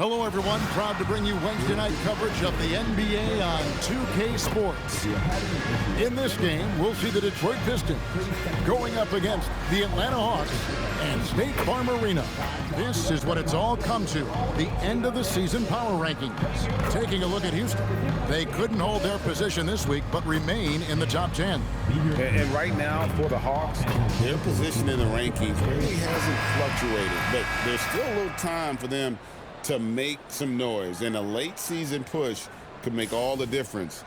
Hello, everyone. Proud to bring you Wednesday night coverage of the NBA on 2K Sports. In this game, we'll see the Detroit Pistons going up against the Atlanta Hawks and State Farm Arena. This is what it's all come to, the end of the season power rankings. Taking a look at Houston, they couldn't hold their position this week, but remain in the top 10. And right now, for the Hawks, their position in the rankings really hasn't fluctuated, but there's still a little time for them to make some noise, and a late season push could make all the difference.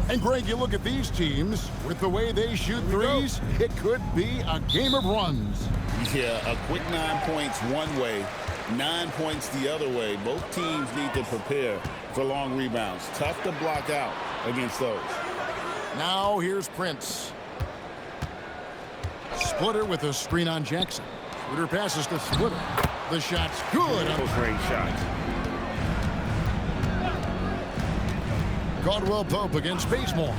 And Greg, you look at these teams, with the way they shoot threes, it could be a game of runs. Yeah, a quick 9 points one way, 9 points the other way. Both teams need to prepare for long rebounds. Tough to block out against those. Now here's Prince. Splitter with a screen on Jackson. Splitter passes to Splitter. The shot's good. Those range shots. Caldwell Pope against Bazemore.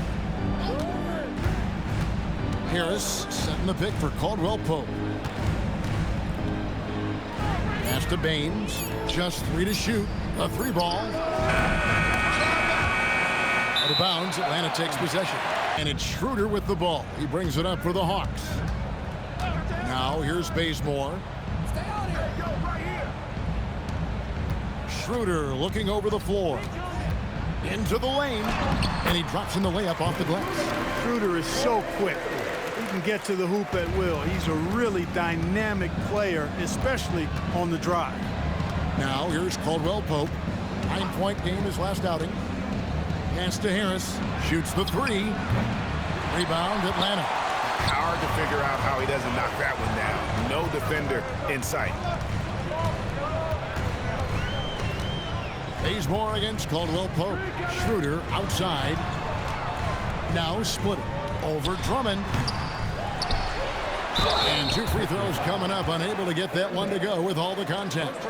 Harris setting the pick for Caldwell Pope. Pass to Baines. Just 3 to shoot. A 3 ball. Out of bounds. Atlanta takes possession. And it's Schroeder with the ball. He brings it up for the Hawks. Now here's Bazemore. Schroeder looking over the floor. Into the lane. And he drops in the layup off the glass. Schroeder is so quick. He can get to the hoop at will. He's a really dynamic player, especially on the drive. Now here's Caldwell Pope. 9-point game his last outing. Pass to Harris. Shoots the 3. Rebound Atlanta. Hard to figure out how he doesn't knock that one down. No defender in sight. Bazemore against Caldwell Pope. Schroeder outside. Now Splitter. Over Drummond. And 2 free throws coming up. Unable to get that one to go with all the contact.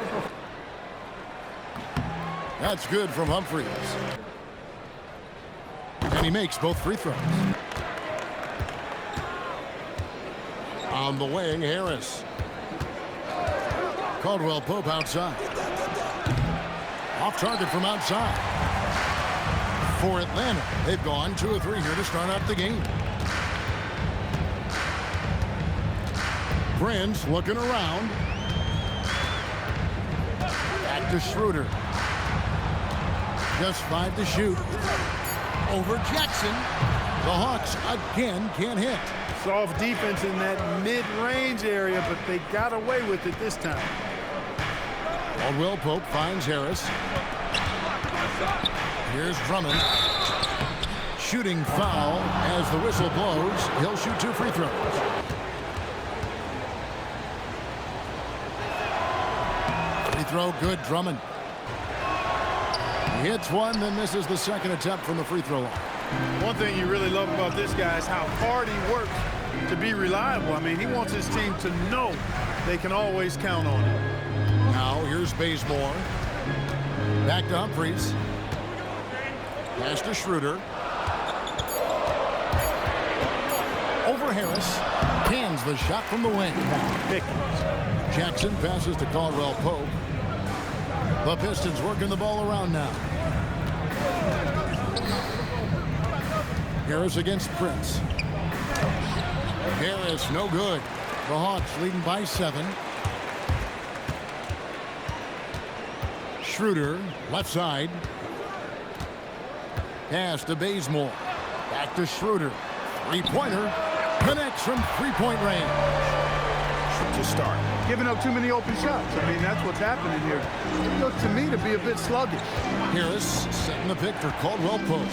That's good from Humphries. And he makes both free throws. On the wing, Harris. Caldwell Pope outside. Off target from outside. For Atlanta, they've gone 2 of 3 here to start out the game. Prince looking around. Back to Schroeder. Just 5 to shoot. Over Jackson. The Hawks again can't hit. Soft defense in that mid-range area, but they got away with it this time. Caldwell Pope finds Harris. Here's Drummond. Shooting foul as the whistle blows. He'll shoot 2 free throws. Free throw good, Drummond. He hits one, then misses the second attempt from the free throw line. One thing you really love about this guy is how hard he works to be reliable. I mean, he wants his team to know they can always count on him. Now here's Bazemore. Back to Humphries. Pass to Schroeder. Over Harris. Cans the shot from the wing. Jackson passes to Caldwell Pope. The Pistons working the ball around now. Harris against Prince. Harris no good. The Hawks leading by 7. Schroeder left side. Pass to Bazemore. Back to Schroeder. 3-pointer. Connects from 3-point range. To start. Giving up too many open shots. I mean, that's what's happening here. It looked to me to be a bit sluggish. Harris setting the pick for Caldwell Pope.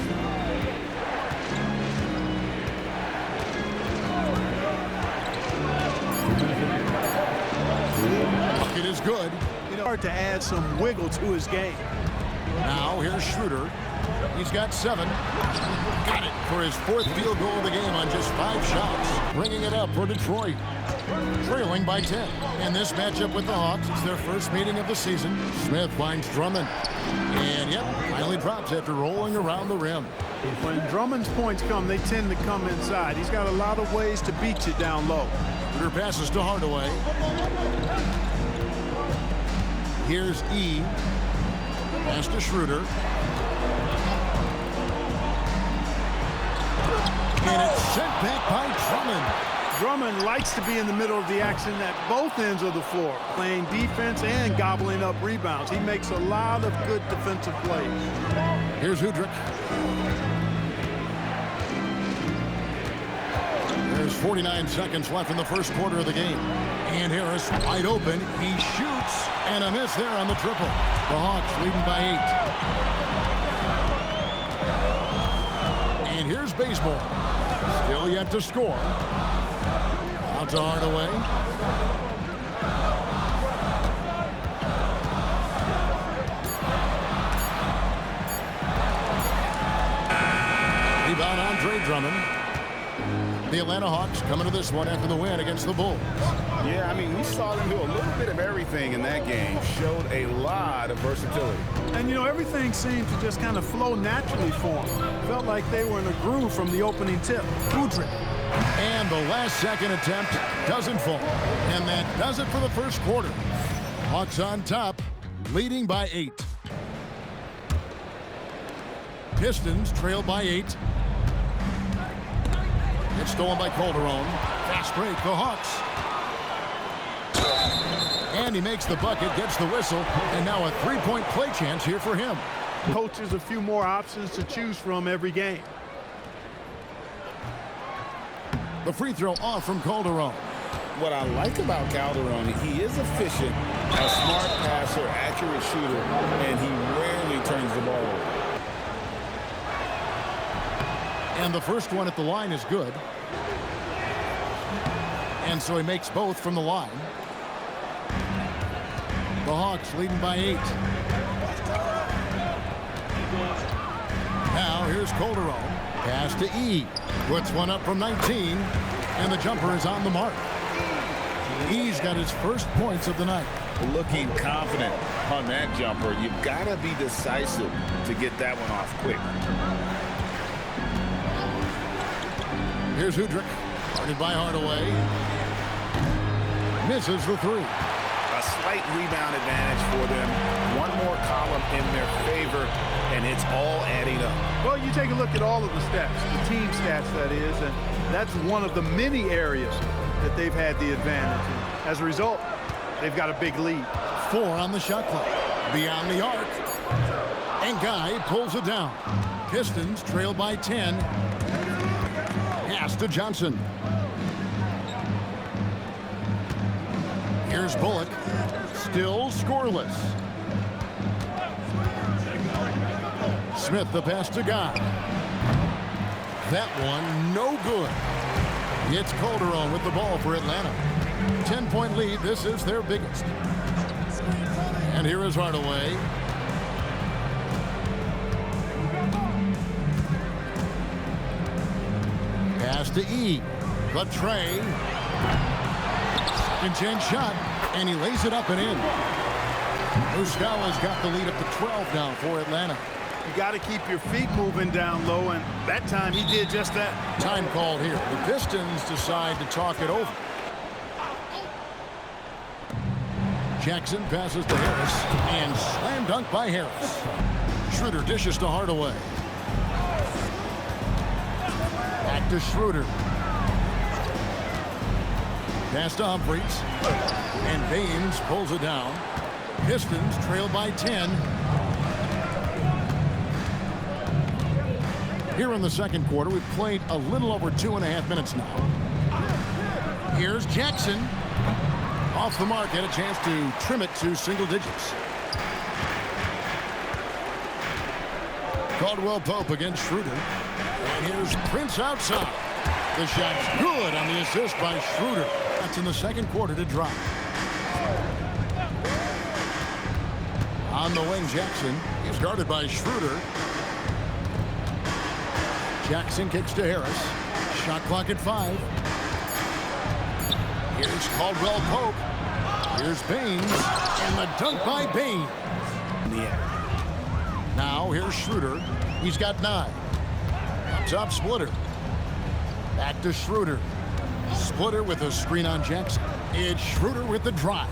Bucket is good. Hard to add some wiggle to his game. Now here's Schroeder. He's got 7. Got it for his 4th field goal of the game on just 5 shots. Bringing it up for Detroit. Trailing by 10. In this matchup with the Hawks, it's their first meeting of the season. Smith finds Drummond. And yep, finally drops after rolling around the rim. When Drummond's points come, they tend to come inside. He's got a lot of ways to beat you down low. Schroeder passes to Hardaway. Here's E. Pass to Schroeder. And it's sent back by Drummond. Drummond likes to be in the middle of the action at both ends of the floor, playing defense and gobbling up rebounds. He makes a lot of good defensive plays. Here's Udrich. There's 49 seconds left in the first quarter of the game. And Harris wide open. He shoots, and a miss there on the triple. The Hawks leading by 8. And here's Bazemore. Still yet to score. Out to Hardaway. Rebound Andre Drummond. The Atlanta Hawks coming to this one after the win against the Bulls. Yeah, I mean, we saw them do a little bit of everything in that game. Showed a lot of versatility. And, you know, everything seemed to just kind of flow naturally for them. Felt like they were in a groove from the opening tip. Udrich. And the last second attempt doesn't fall. And that does it for the first quarter. Hawks on top, leading by 8. Pistons trail by 8. It's stolen by Calderon. Fast break, the Hawks. And he makes the bucket, gets the whistle, and now a three-point play chance here for him. Coaches a few more options to choose from every game. The free throw off from Calderon. What I like about Calderon, he is efficient, a smart passer, accurate shooter, and he rarely turns the ball over. And the first one at the line is good. And so he makes both from the line. The Hawks leading by 8. Now here's Calderon. Pass to E. Puts one up from 19. And the jumper is on the mark. E's got his first points of the night. Looking confident on that jumper. You've got to be decisive to get that one off quick. Here's Udrich. Guarded by Hardaway. Misses the three. A slight rebound advantage for them. One more column in their favor, and it's all adding up. Well, you take a look at all of the stats, the team stats, that is, and that's one of the many areas that they've had the advantage. And as a result, they've got a big lead. 4 on the shot clock. Beyond the arc. And Guy pulls it down. Pistons trail by 10. Pass to Johnson. Here's Bullock. Still scoreless. Smith the pass to Guy. That one no good. It's Calderon with the ball for Atlanta. 10-point lead. This is their biggest. And here is Hardaway. Pass to E. The tray. Second chance shot. And he lays it up and in. Muscala's got the lead up to 12 now for Atlanta. You got to keep your feet moving down low, and that time he did just that. Time called here. The Pistons decide to talk it over. Jackson passes to Harris, and slam dunk by Harris. Schroeder dishes to Hardaway. Back to Schroeder. Pass to Humphries. And Baines pulls it down. Pistons trail by 10. Here in the second quarter, we've played a little over 2.5 minutes now. Here's Jackson. Off the mark, had a chance to trim it to single digits. Caldwell Pope against Schroeder. And here's Prince outside. The shot's good on the assist by Schroeder. That's in the second quarter to drop. On the wing, Jackson. He's guarded by Schroeder. Jackson kicks to Harris. Shot clock at 5. Here's Caldwell Pope. Here's Baines. And the dunk by Baines. Yeah. Now here's Schroeder. He's got 9. Up top, Splitter. Back to Schroeder. Splitter with a screen on Jackson. It's Schroeder with the drive.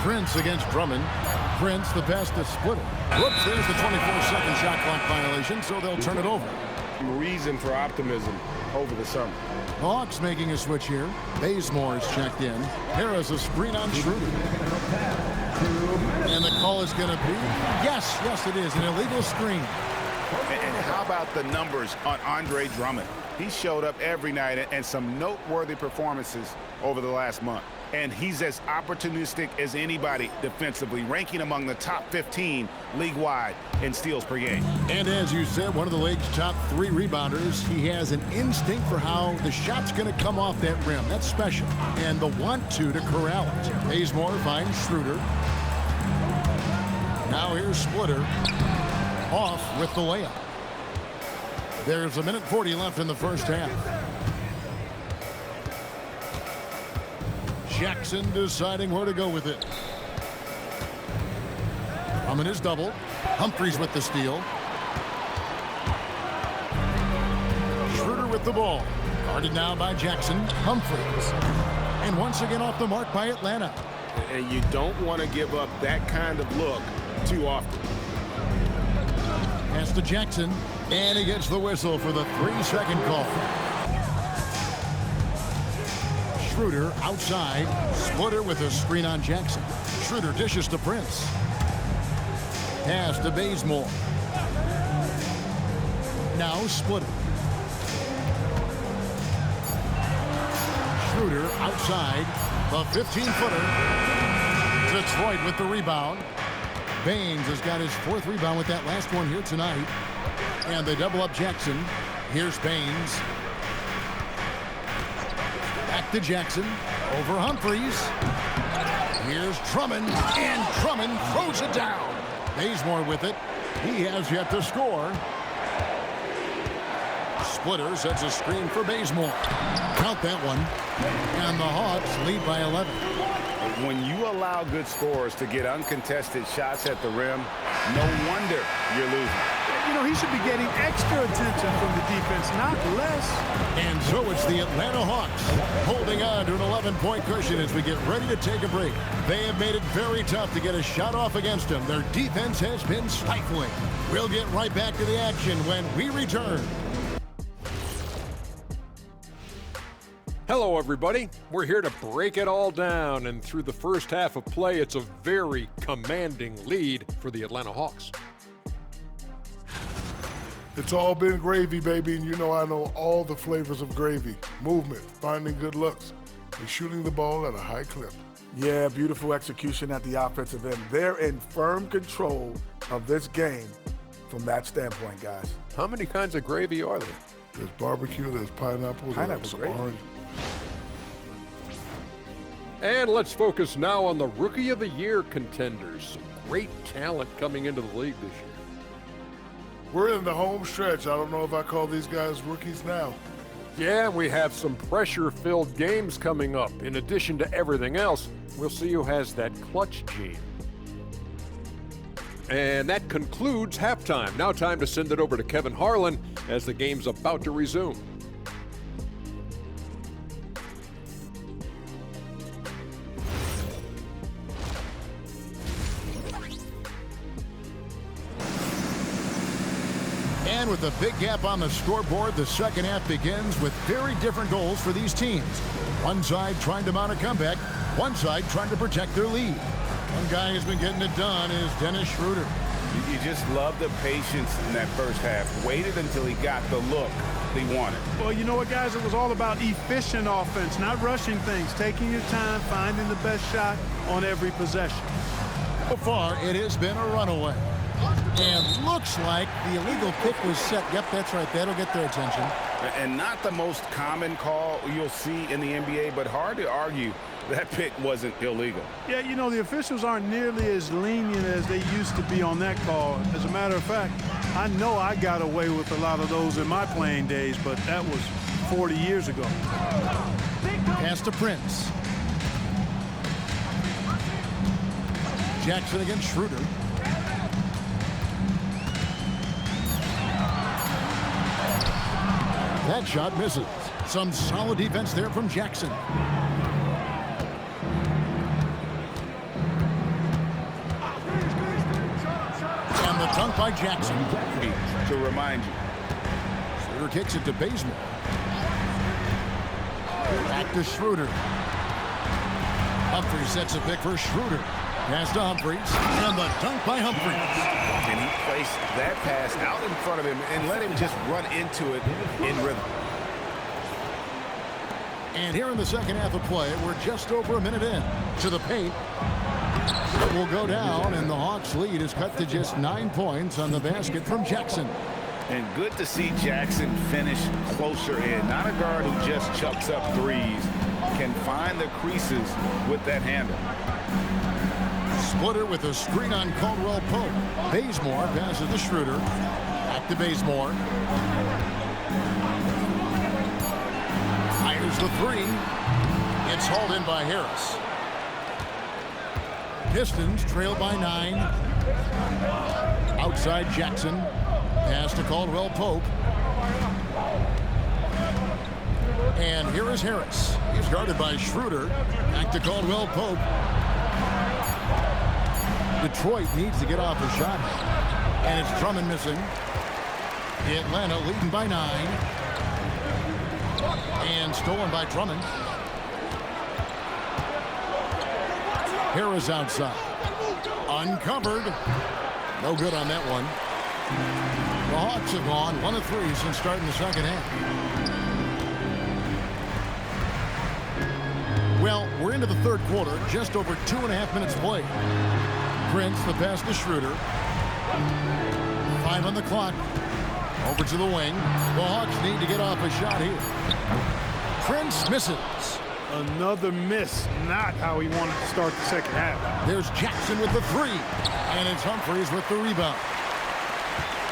Prince against Drummond. Prince the pass to Splitter. Whoops, there's the 24-second shot clock violation, so they'll turn it over. Reason for optimism over the summer. Hawks making a switch here. Bazemore's checked in. Harris a screen on Schroeder. And the call is going to be, yes, it is, an illegal screen. And how about the numbers on Andre Drummond? He showed up every night and some noteworthy performances over the last month. And he's as opportunistic as anybody defensively, ranking among the top 15 league-wide in steals per game. And as you said, one of the league's top 3 rebounders. He has an instinct for how the shot's going to come off that rim. That's special. And the want-to corral it. Bazemore finds Schroeder. Now here's Splitter. Off with the layup. There's 1:40 left in the first half. Jackson deciding where to go with it. Drummond is double. Humphries with the steal. Schroeder with the ball. Guarded now by Jackson. Humphries. And once again off the mark by Atlanta. And you don't want to give up that kind of look too often. Pass to Jackson. And he gets the whistle for the 3-second call. Schroeder outside. Splitter with a screen on Jackson. Schroeder dishes to Prince. Pass to Bazemore. Now Splitter. Schroeder outside. The 15-footer. Detroit with the rebound. Baines has got his 4th rebound with that last one here tonight. And they double up Jackson. Here's Baines. Back to Jackson. Over Humphries. Here's Drummond. And Drummond throws it down. Bazemore with it. He has yet to score. Splitter sets a screen for Bazemore. Count that one. And the Hawks lead by 11. When you allow good scorers to get uncontested shots at the rim, no wonder you're losing. You know, he should be getting extra attention from the defense, not less. And so it's the Atlanta Hawks holding on to an 11-point cushion as we get ready to take a break. They have made it very tough to get a shot off against them. Their defense has been stifling. We'll get right back to the action when we return. Hello, everybody. We're here to break it all down, and through the first half of play, it's a very commanding lead for the Atlanta Hawks. It's all been gravy, baby, and you know I know all the flavors of gravy. Movement, finding good looks, and shooting the ball at a high clip. Yeah, beautiful execution at the offensive end. They're in firm control of this game from that standpoint, guys. How many kinds of gravy are there? There's barbecue, there's pineapple, there's gravy. orange. And let's focus now on the Rookie of the Year contenders. Some great talent coming into the league this year. We're in the home stretch. I don't know if I call these guys rookies now. Yeah, we have some pressure-filled games coming up. In addition to everything else, we'll see who has that clutch gene. And that concludes halftime. Now time to send it over to Kevin Harlan as the game's about to resume. And with a big gap on the scoreboard, the second half begins with very different goals for these teams. One side trying to mount a comeback, one side trying to protect their lead. One guy who's been getting it done is Dennis Schroeder. You just love the patience in that first half. Waited until he got the look he wanted. Well, you know what, guys? It was all about efficient offense, not rushing things, taking your time, finding the best shot on every possession. So far, it has been a runaway. And looks like the illegal pick was set. Yep, that's right. That'll get their attention. And not the most common call you'll see in the NBA, but hard to argue that pick wasn't illegal. Yeah, you know, the officials aren't nearly as lenient as they used to be on that call. As a matter of fact, I know I got away with a lot of those in my playing days, but that was 40 years ago. Pass to Prince. Jackson against Schroeder. That shot misses. Some solid defense there from Jackson. And the dunk by Jackson. To remind you. Schroeder kicks it to Bazemore. Back to Schroeder. Humphries sets a pick for Schroeder. Pass to Humphries. And the dunk by Humphries. And he placed that pass out in front of him and let him just run into it in rhythm. And here in the second half of play, we're just over a minute in. To the paint. It will go down, and the Hawks' lead is cut to just 9 points on the basket from Jackson. And good to see Jackson finish closer in. Not a guard who just chucks up threes. Can find the creases with that handle. Splitter with a screen on Caldwell Pope. Bazemore passes to Schroeder. Back to Bazemore. Fires the three. It's hauled in by Harris. Pistons trail by 9. Outside Jackson. Pass to Caldwell Pope. And here is Harris. He's guarded by Schroeder. Back to Caldwell Pope. Detroit needs to get off a shot. And it's Drummond missing. Atlanta leading by 9. And stolen by Drummond. Harris outside. Uncovered. No good on that one. The Hawks have gone 1 of 3 since starting the second half. Well, we're into the third quarter, just over 2.5 minutes played. Prince, the pass to Schroeder. 5 on the clock. Over to the wing. The Hawks need to get off a shot here. Prince misses. Another miss. Not how he wanted to start the second half. There's Jackson with the 3. And it's Humphries with the rebound.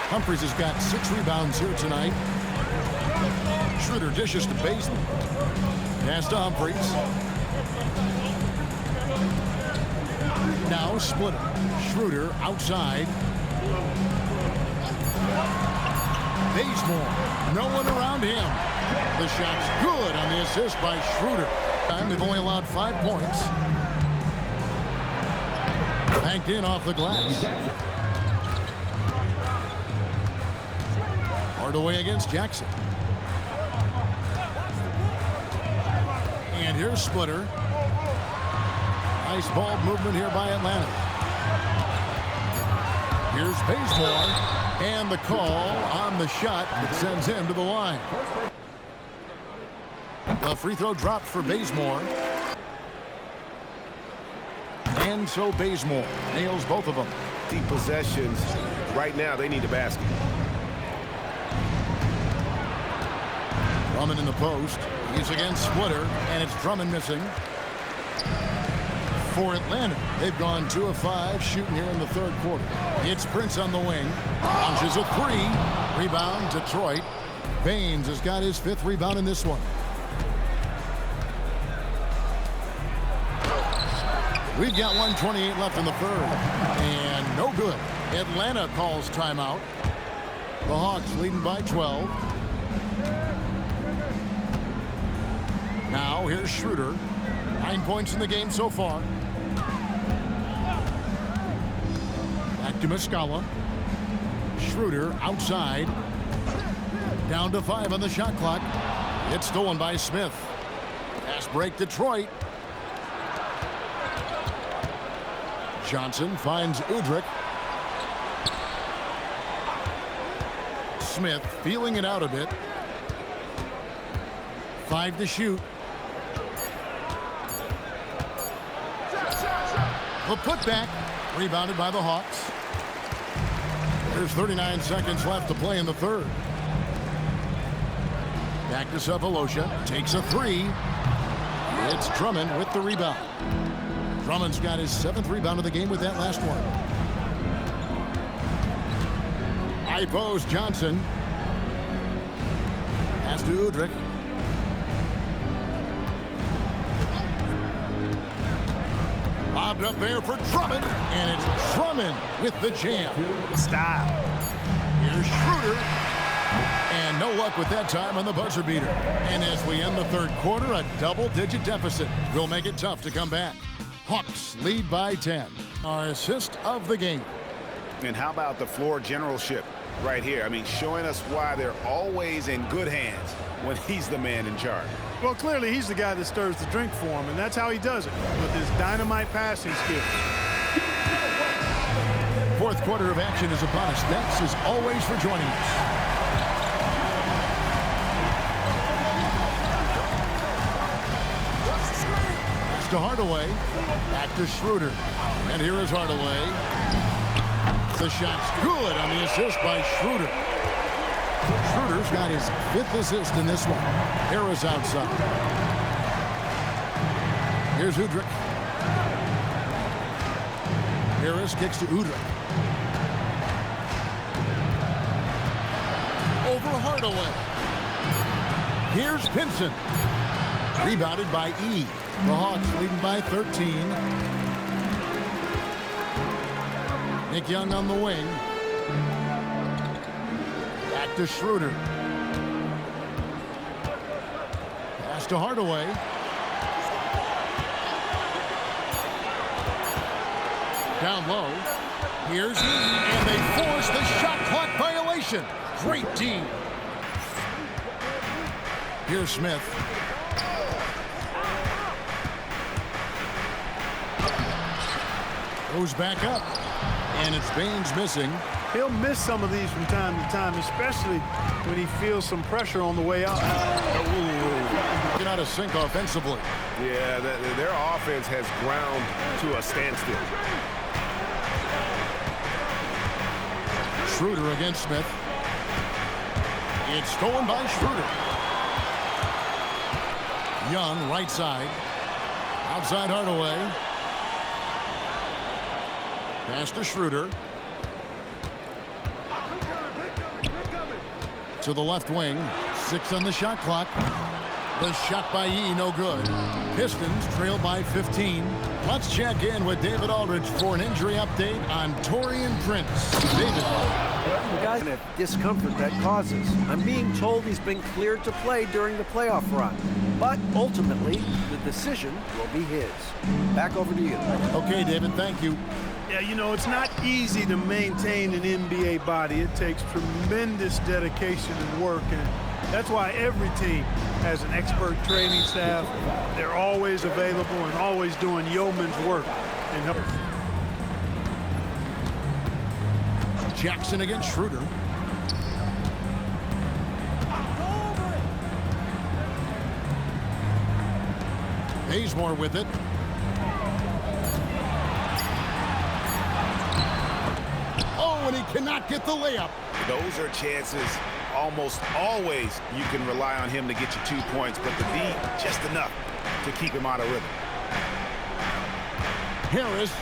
Humphries has got 6 rebounds here tonight. Schroeder dishes to Bazemore. Pass to Humphries. Now Splitter. Schroeder outside. Bazemore. No one around him. The shot's good on the assist by Schroeder. They've only allowed 5 points. Banked in off the glass. Hardaway against Jackson. And here's Splitter. Nice ball movement here by Atlanta. Here's Bazemore. And the call on the shot that sends him to the line. The free throw dropped for Bazemore. And so Bazemore nails both of them. Deep possessions. Right now, they need a basket. Drummond in the post. He's against Splitter, and it's Drummond missing. For Atlanta, they've gone 2 of 5 shooting here in the third quarter. It's Prince on the wing. Launches a 3. Rebound, Detroit. Baines has got his 5th rebound in this one. We've got 1:28 left in the third. And no good. Atlanta calls timeout. The Hawks leading by 12. Now here's Schroeder. 9 points in the game so far. Back to Muscala. Schroeder outside. Down to 5 on the shot clock. It's stolen by Smith. Pass break Detroit. Johnson finds Udrich. Smith feeling it out a bit. 5 to shoot. The putback, rebounded by the Hawks. There's 39 seconds left to play in the third. Back to Sefolosha, takes a 3. It's Drummond with the rebound. Drummond's got his 7th rebound of the game with that last one. High post, Johnson. Pass to Udrich. Lob it up there for Drummond, and it's Drummond with the jam. Style. Here's Schroeder. And no luck with that time on the buzzer beater. And as we end the third quarter, a double-digit deficit will make it tough to come back. Hawks lead by 10. Our assist of the game. And how about the floor generalship right here? I mean, showing us why they're always in good hands when he's the man in charge. Well, clearly he's the guy that stirs the drink for him, and that's how he does it, with his dynamite passing skill. Fourth quarter of action is upon us. Thanks as always for joining us. To Hardaway, back to Schroeder, and here is Hardaway. The shot's good on the assist by Schroeder. Schroeder's got his 5th assist in this one. Harris outside. Here's Udrich. Harris kicks to Udrich. Over Hardaway. Here's Pinson. Rebounded by E. The Hawks leading by 13. Nick Young on the wing. Back to Schroeder. Pass to Hardaway. Down low. Here's and they force the shot clock violation. Great team. Here's Smith. Goes back up, and it's Baines missing. He'll miss some of these from time to time, especially when he feels some pressure on the way out. Get out of sync offensively. Yeah, their offense has ground to a standstill. Schroeder against Smith. It's stolen by Schroeder. Young, right side. Outside Hardaway. Pass to Schroeder. To the left wing. 6 on the shot clock. The shot by E, no good. Pistons trail by 15. Let's check in with David Aldridge for an injury update on Taurean Prince. David. The guy has discomfort that causes. I'm being told he's been cleared to play during the playoff run. But ultimately, the decision will be his. Back over to you. Okay, David, thank you. Yeah, you know, it's not easy to maintain an NBA body. It takes tremendous dedication and work, and that's why every team has an expert training staff. They're always available and always doing yeoman's work. And Jackson against Schroeder. Bazemore with it. Oh, and he cannot get the layup. Those are chances almost always you can rely on him to get you 2 points, but the D just enough to keep him out of rhythm. Harris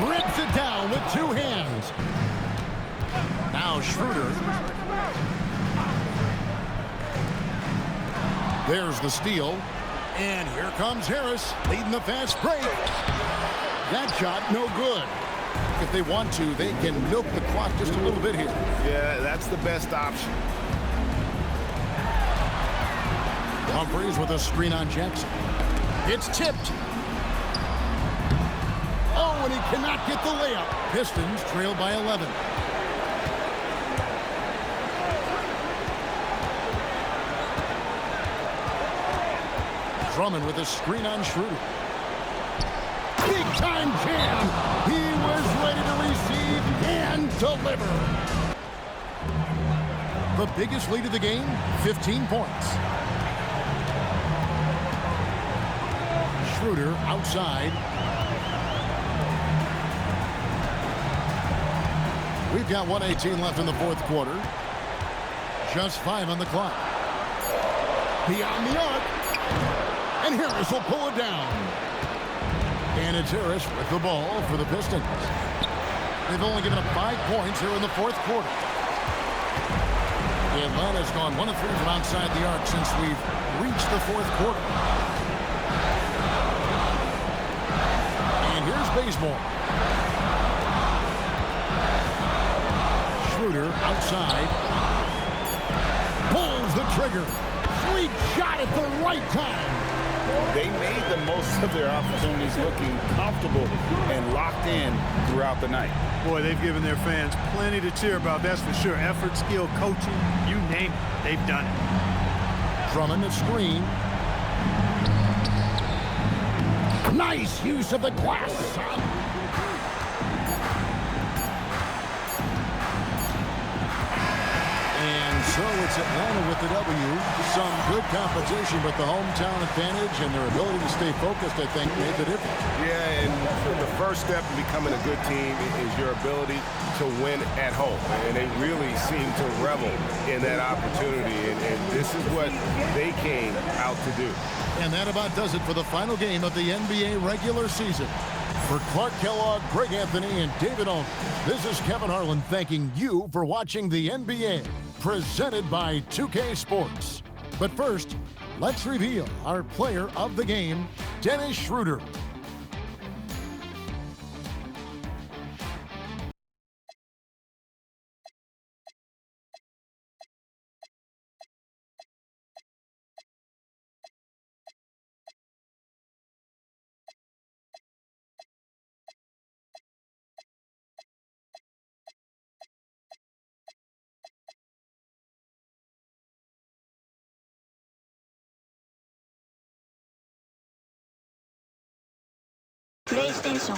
rips it down with 2 hands. Now Schroeder. There's the steal. And here comes Harris leading the fast break. That shot no good. If they want to, they can milk the clock just a little bit here. Yeah, that's the best option. Humphries with a screen on Jackson. It's tipped. Oh, and he cannot get the layup. Pistons trail by 11. Drummond with a screen on Schroeder. Big time jam. He was ready to receive and deliver. The biggest lead of the game, 15 points. Schroeder outside. We've got 1:18 left in the fourth quarter. Just 5 on the clock. Beyond the arc. And Harris will pull it down. And it's Harris with the ball for the Pistons. They've only given up 5 points here in the fourth quarter. Atlanta's gone 1 of 3 from outside the arc since we've reached the fourth quarter. And here's Bazemore. Schroeder outside. Pulls the trigger. Sweet shot at the right time. They made the most of their opportunities, looking comfortable and locked in throughout the night. Boy, they've given their fans plenty to cheer about, that's for sure. Effort, skill, coaching, you name it, they've done it. Drummond the screen. Nice use of the glass. And so it's Atlanta with the W. Some good competition, but the hometown advantage and their ability to stay focused, I think, made the difference. Yeah, and the first step in becoming a good team is your ability to win at home. And they really seem to revel in that opportunity. And this is what they came out to do. And that about does it for the final game of the NBA regular season. For Clark Kellogg, Greg Anthony, and David Owen, this is Kevin Harlan thanking you for watching the NBA, presented by 2K Sports. But first, let's reveal our player of the game, Dennis Schroeder. PlayStation